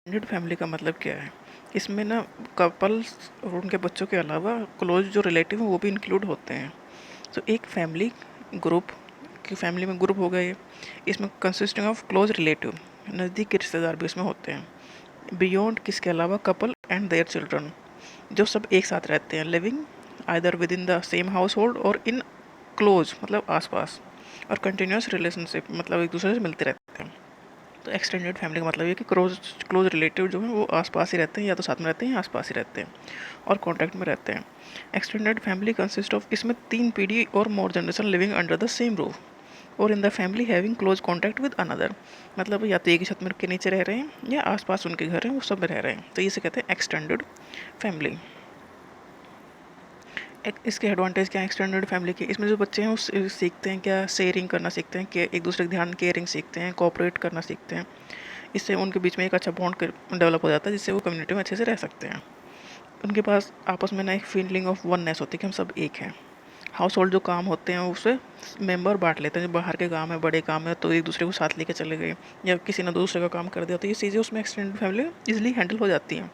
Extended family का मतलब क्या है? इसमें ना कपल्स और उनके बच्चों के अलावा क्लोज जो रिलेटिव हैं वो भी इंक्लूड होते हैं। तो एक फैमिली ग्रुप की फैमिली में ग्रुप हो गए, इसमें कंसिस्टिंग ऑफ क्लोज रिलेटिव, नज़दीक के रिश्तेदार भी इसमें होते हैं। बियॉन्ड किसके अलावा कपल एंड देयर चिल्ड्रन, जो सब एक साथ रहते हैं, living either with in the same house hold और इन क्लोज मतलब आसपास, और कंटिन्यूस रिलेशनशिप मतलब एक दूसरे से मिलते रहते हैं। तो एक्सटेंडेड फैमिली का मतलब ये कि क्लोज रिलेटिव जो है वो आसपास ही रहते हैं, या तो साथ में रहते हैं या आसपास ही रहते हैं और कॉन्टैक्ट में रहते हैं। एक्सटेंडेड फैमिली कंसिस्ट ऑफ, इसमें 3 पीढ़ी और more generation living under the same roof और in the family having close contact with another, मतलब या तो एक ही छत में के नीचे रह रहे हैं या आसपास उनके घर हैं वो सब रह रहे हैं, तो इसे कहते हैं एक्सटेंडेड फैमिली। इसके एडवांटेज क्या है एक्सटेंडेड फैमिली के? इसमें जो बच्चे हैं वो सीखते हैं क्या, शेयरिंग करना सीखते हैं, कि एक दूसरे का ध्यान केयरिंग सीखते हैं, कोऑपरेट करना सीखते हैं। इससे उनके बीच में एक अच्छा बॉन्ड डेवलप हो जाता है, जिससे वो कम्युनिटी में अच्छे से रह सकते हैं। उनके पास आपस में ना एक फीलिंग ऑफ वननेस होती है कि हम सब एक हैं। हाउस होल्ड जो काम होते हैं उससे मेंबर बांट लेते हैं, जो बाहर के काम है, बड़े काम है, तो एक दूसरे को साथ लेके चले गए, या किसी ने दूसरे का काम कर दिया, तो ये चीज़ें उसमें एक्सटेंडेड फैमिली इजिली हैंडल हो जाती हैं।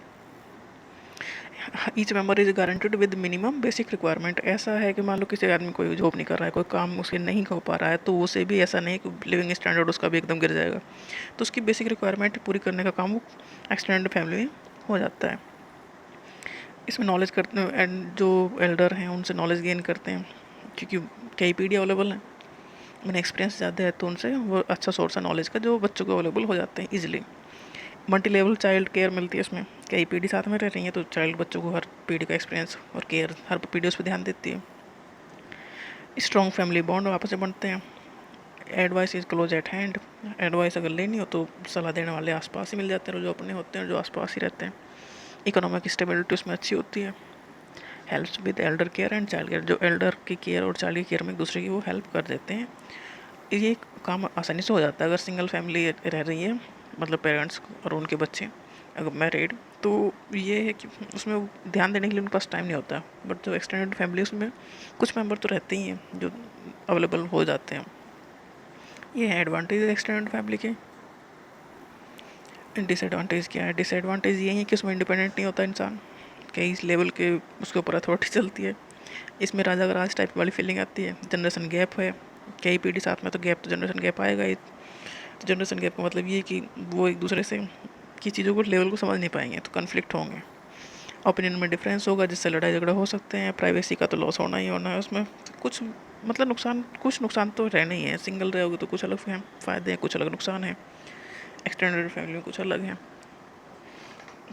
Each member is guaranteed with minimum basic requirement, ऐसा है कि मान लो किसी आदमी कोई जॉब नहीं कर रहा है, कोई काम उसके नहीं हो पा रहा है, तो उसे भी ऐसा नहीं कि लिविंग स्टैंडर्ड उसका भी एकदम गिर जाएगा, तो उसकी बेसिक रिक्वायरमेंट पूरी करने का काम वो एक्सटेंडेड फैमिली में हो जाता है। इसमें नॉलेज करते हैं एंड जो एल्डर हैं उनसे नॉलेज गेन करते हैं, क्योंकि कई पीढ़ी अवेलेबल हैं, मैंने एक्सपीरियंस ज़्यादा है, तो उनसे वो अच्छा सोर्स है नॉलेज का जो बच्चों को अवेलेबल हो जाते हैं easily. Multi level child care मिलती है इसमें, कई पीढ़ी साथ में रह रही है तो चाइल्ड बच्चों को हर पीढ़ी का एक्सपीरियंस और केयर हर पीढ़ी उस पर ध्यान देती है। स्ट्रॉन्ग फैमिली बॉन्ड आपस में बनते हैं। Advice is close eight hand, advice अगर लेनी हो तो सलाह देने वाले आसपास ही मिल जाते हैं, जो अपने होते हैं जो आसपास ही रहते हैं। इकोनॉमिक स्टेबिलिटी उसमें अच्छी होती है। Helps with Elder care and child care, जो एल्डर की केयर और चाइल्ड की केयर में एक दूसरे की वो हेल्प कर देते हैं। ये काम आसानी से हो जाता है अगर सिंगल फैमिली रह रही है, मतलब पेरेंट्स और उनके बच्चे अगर मैरिड, तो ये है कि उसमें ध्यान देने के लिए उनके पास टाइम नहीं होता। बट जो एक्सटेंडेड फैमिली उसमें कुछ मेंबर तो रहते ही हैं जो अवेलेबल हो जाते हैं। ये है एडवांटेज एक्सटेंडेड फैमिली के। डिसएडवांटेज क्या है? डिसएडवांटेज ये है कि उसमें इंडिपेंडेंट नहीं होता इंसान, कई लेवल के उसके ऊपर अथॉरिटी चलती है। इसमें राजा राज टाइप वाली फीलिंग आती है। जनरेशन गैप है, कई पीढ़ी साथ में, तो गैप तो जनरेशन गैप आएगा ही। तो जनरेशन गैप का मतलब ये है कि वो एक दूसरे से की चीज़ों को लेवल को समझ नहीं पाएंगे, तो कन्फ्लिक्ट होंगे। ओपिनियन में डिफरेंस होगा, जिससे लड़ाई झगड़ा हो सकते हैं। प्राइवेसी का तो लॉस होना ही होना है उसमें। कुछ मतलब कुछ नुकसान तो रहना ही है। सिंगल रहोगे तो कुछ अलग फ़ायदे हैं, कुछ अलग नुकसान है। एक्सटेंडेड फैमिली में कुछ अलग है।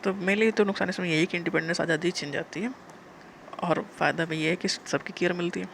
तो मेरे लिए तो नुकसान इसमें यही कि इंडिपेंडेंस आज़ादी छीन जाती है, और फ़ायदा भी ये है कि सबकी केयर मिलती है।